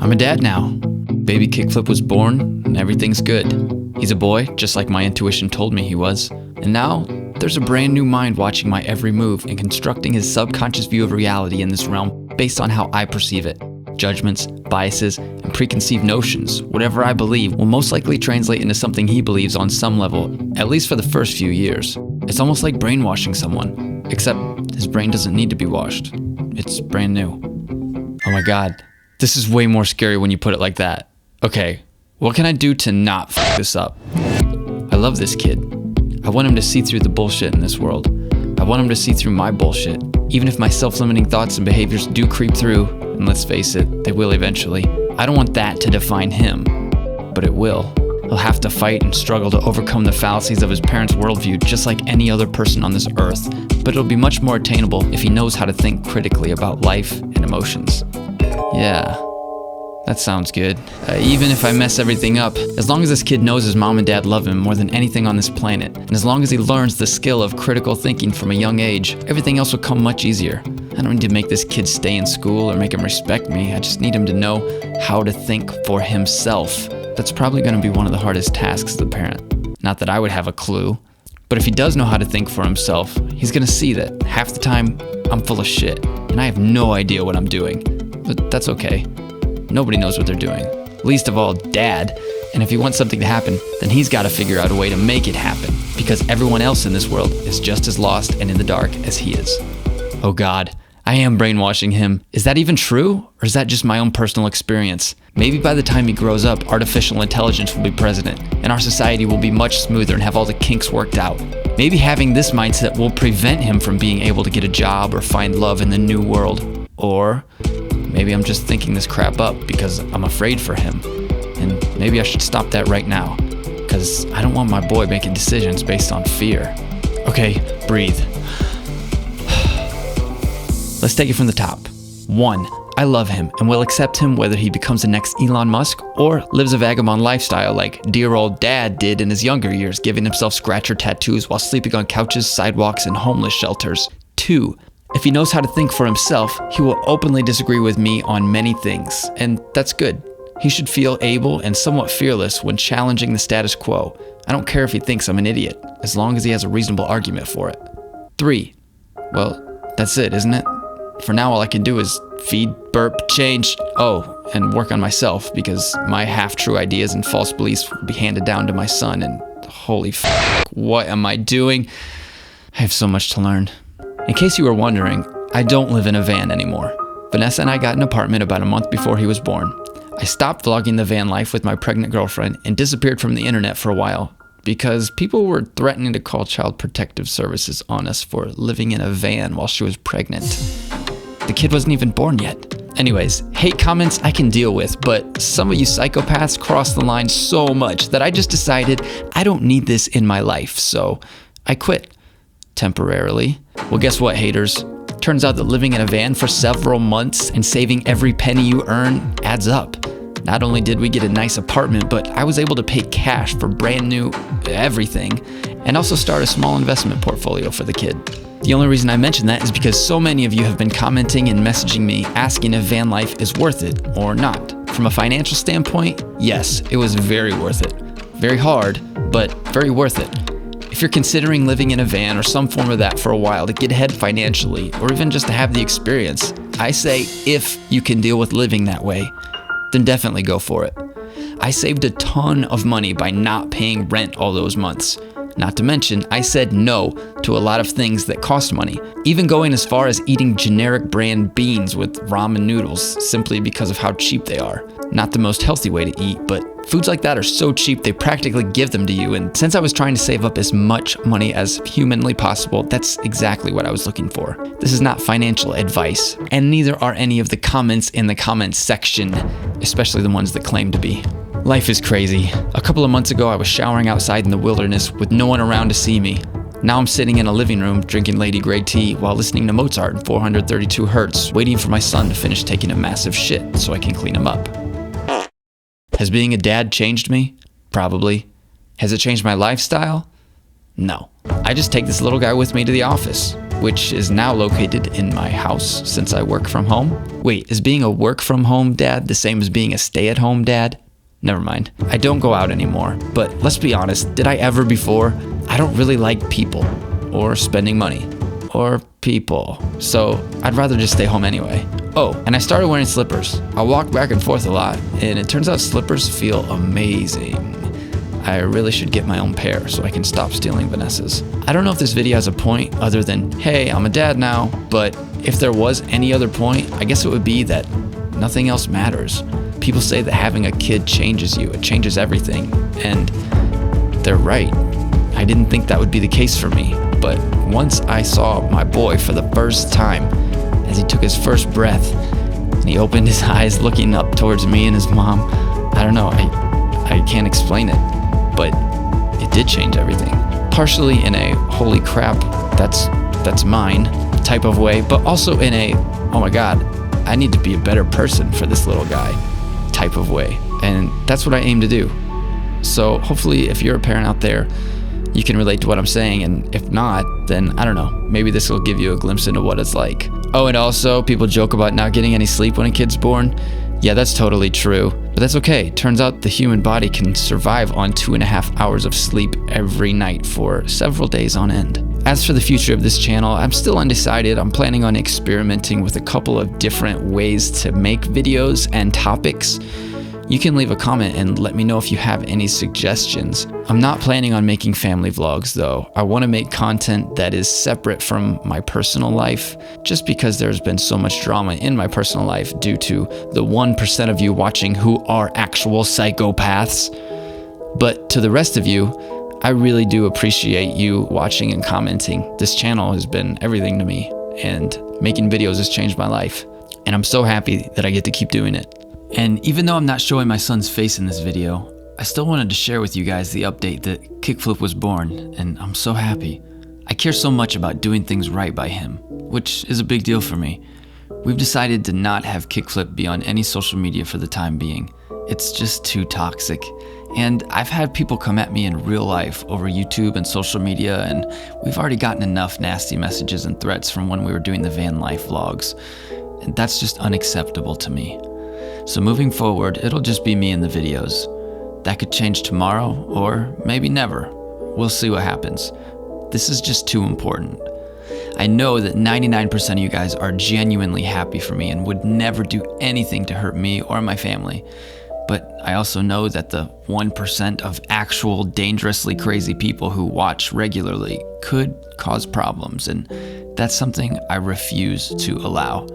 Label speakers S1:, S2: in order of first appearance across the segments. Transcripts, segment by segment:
S1: I'm a dad now. Baby Kickflip was born, and everything's good. He's a boy, just like my intuition told me he was. And now, there's a brand new mind watching my every move and constructing his subconscious view of reality in this realm based on how I perceive it. Judgments, biases, and preconceived notions, whatever I believe, will most likely translate into something he believes on some level, at least for the first few years. It's almost like brainwashing someone, except his brain doesn't need to be washed. It's brand new. Oh my god, this is way more scary when you put it like that. Okay, what can I do to not f this up? I love this kid. I want him to see through the bullshit in this world. I want him to see through my bullshit. Even if my self-limiting thoughts and behaviors do creep through, and let's face it, they will eventually. I don't want that to define him, but it will. He'll have to fight and struggle to overcome the fallacies of his parents' worldview just like any other person on this earth, but it'll be much more attainable if he knows how to think critically about life and emotions. Yeah, that sounds good. Even if I mess everything up, as long as this kid knows his mom and dad love him more than anything on this planet, and as long as he learns the skill of critical thinking from a young age, everything else will come much easier. I don't need to make this kid stay in school or make him respect me. I just need him to know how to think for himself. That's probably going to be one of the hardest tasks as a parent. Not that I would have a clue, but if he does know how to think for himself, he's going to see that half the time I'm full of shit, and I have no idea what I'm doing. But that's okay. Nobody knows what they're doing, least of all Dad, and if he wants something to happen, then he's got to figure out a way to make it happen, because everyone else in this world is just as lost and in the dark as he is. Oh god, I am brainwashing him. Is that even true, or is that just my own personal experience? Maybe by the time he grows up, artificial intelligence will be president, and our society will be much smoother and have all the kinks worked out. Maybe having this mindset will prevent him from being able to get a job or find love in the new world. Or maybe I'm just thinking this crap up because I'm afraid for him. And maybe I should stop that right now, because I don't want my boy making decisions based on fear. Okay, breathe. Let's take it from the top. 1. I love him and will accept him whether he becomes the next Elon Musk or lives a vagabond lifestyle like dear old dad did in his younger years, giving himself scratcher tattoos while sleeping on couches, sidewalks, and homeless shelters. 2. If he knows how to think for himself, he will openly disagree with me on many things, and that's good. He should feel able and somewhat fearless when challenging the status quo. I don't care if he thinks I'm an idiot, as long as he has a reasonable argument for it. 3. Well, that's it, isn't it? For now, all I can do is feed, burp, change, and work on myself, because my half-true ideas and false beliefs will be handed down to my son, and holy f***, what am I doing? I have so much to learn. In case you were wondering, I don't live in a van anymore. Vanessa and I got an apartment about a month before he was born. I stopped vlogging the van life with my pregnant girlfriend and disappeared from the internet for a while because people were threatening to call Child Protective Services on us for living in a van while she was pregnant. The kid wasn't even born yet. Anyways, hate comments I can deal with, but some of you psychopaths cross the line so much that I just decided I don't need this in my life, so I quit. Temporarily. Well, guess what, haters? Turns out that living in a van for several months and saving every penny you earn adds up. Not only did we get a nice apartment, but I was able to pay cash for brand new everything and also start a small investment portfolio for the kid. The only reason I mention that is because so many of you have been commenting and messaging me asking if van life is worth it or not. From a financial standpoint, yes, it was very worth it. Very hard, but very worth it. If you're considering living in a van or some form of that for a while to get ahead financially, or even just to have the experience, I say if you can deal with living that way, then definitely go for it. I saved a ton of money by not paying rent all those months. Not to mention, I said no to a lot of things that cost money, even going as far as eating generic brand beans with ramen noodles simply because of how cheap they are. Not the most healthy way to eat, but foods like that are so cheap they practically give them to you, and since I was trying to save up as much money as humanly possible, that's exactly what I was looking for. This is not financial advice, and neither are any of the comments in the comments section, especially the ones that claim to be. Life is crazy. A couple of months ago, I was showering outside in the wilderness with no one around to see me. Now I'm sitting in a living room drinking Lady Grey tea while listening to Mozart in 432 hertz, waiting for my son to finish taking a massive shit so I can clean him up. Has being a dad changed me? Probably. Has it changed my lifestyle? No. I just take this little guy with me to the office. which is now located in my house since I work from home. Wait, is being a work from home dad the same as being a stay-at-home dad? Never mind. I don't go out anymore, but let's be honest, did I ever before? I don't really like people, or spending money, or people, so I'd rather just stay home anyway. Oh, and I started wearing slippers. I walk back and forth a lot, and it turns out slippers feel amazing. I really should get my own pair so I can stop stealing Vanessa's. I don't know if this video has a point other than, hey, I'm a dad now, but if there was any other point, I guess it would be that nothing else matters. People say that having a kid changes you, it changes everything, and they're right. I didn't think that would be the case for me, but once I saw my boy for the first time, as he took his first breath, and he opened his eyes looking up towards me and his mom, I don't know, I can't explain it. But it did change everything. Partially in a holy crap, that's mine type of way, but also in a, oh my God, I need to be a better person for this little guy type of way. And that's what I aim to do. So hopefully if you're a parent out there, you can relate to what I'm saying, and if not, then I don't know, maybe this will give you a glimpse into what it's like. Oh, and also people joke about not getting any sleep when a kid's born. Yeah, that's totally true, but that's okay. Turns out the human body can survive on 2.5 hours of sleep every night for several days on end. As for the future of this channel, I'm still undecided. I'm planning on experimenting with a couple of different ways to make videos and topics. You can leave a comment and let me know if you have any suggestions. I'm not planning on making family vlogs though. I want to make content that is separate from my personal life, just because there's been so much drama in my personal life due to the 1% of you watching who are actual psychopaths. But to the rest of you, I really do appreciate you watching and commenting. This channel has been everything to me, and making videos has changed my life. And I'm so happy that I get to keep doing it. And even though I'm not showing my son's face in this video, I still wanted to share with you guys the update that Kickflip was born, and I'm so happy. I care so much about doing things right by him, which is a big deal for me. We've decided to not have Kickflip be on any social media for the time being. It's just too toxic. And I've had people come at me in real life over YouTube and social media, and we've already gotten enough nasty messages and threats from when we were doing the van life vlogs. And that's just unacceptable to me. So moving forward, it'll just be me in the videos. That could change tomorrow, or maybe never. We'll see what happens. This is just too important. I know that 99% of you guys are genuinely happy for me and would never do anything to hurt me or my family. But I also know that the 1% of actual dangerously crazy people who watch regularly could cause problems, and that's something I refuse to allow.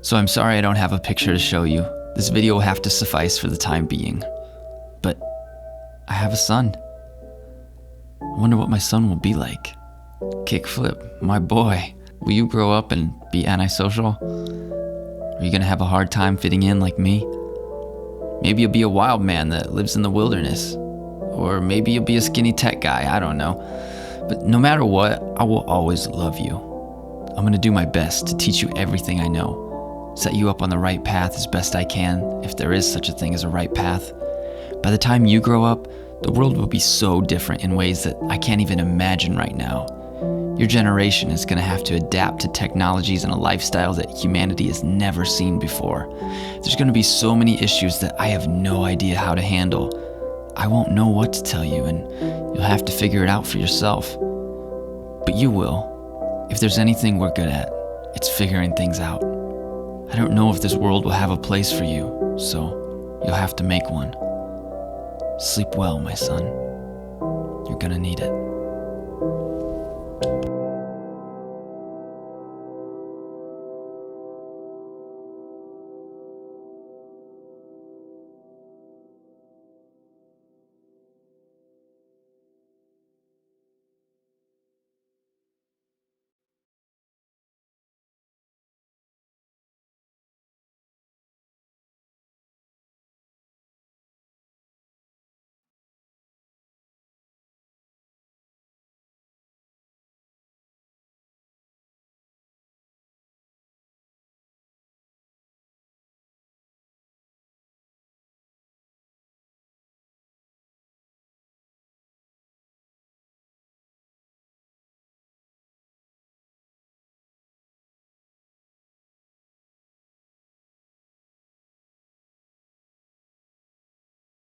S1: So I'm sorry I don't have a picture to show you. This video will have to suffice for the time being. But I have a son. I wonder what my son will be like. Kickflip, my boy. Will you grow up and be antisocial? Are you gonna have a hard time fitting in like me? Maybe you'll be a wild man that lives in the wilderness. Or maybe you'll be a skinny tech guy, I don't know. But no matter what, I will always love you. I'm gonna do my best to teach you everything I know. Set you up on the right path as best I can, if there is such a thing as a right path. By the time you grow up, the world will be so different in ways that I can't even imagine right now. Your generation is going to have to adapt to technologies and a lifestyle that humanity has never seen before. There's going to be so many issues that I have no idea how to handle. I won't know what to tell you, and you'll have to figure it out for yourself. But you will. If there's anything we're good at, it's figuring things out. I don't know if this world will have a place for you, so you'll have to make one. Sleep well, my son. You're gonna need it.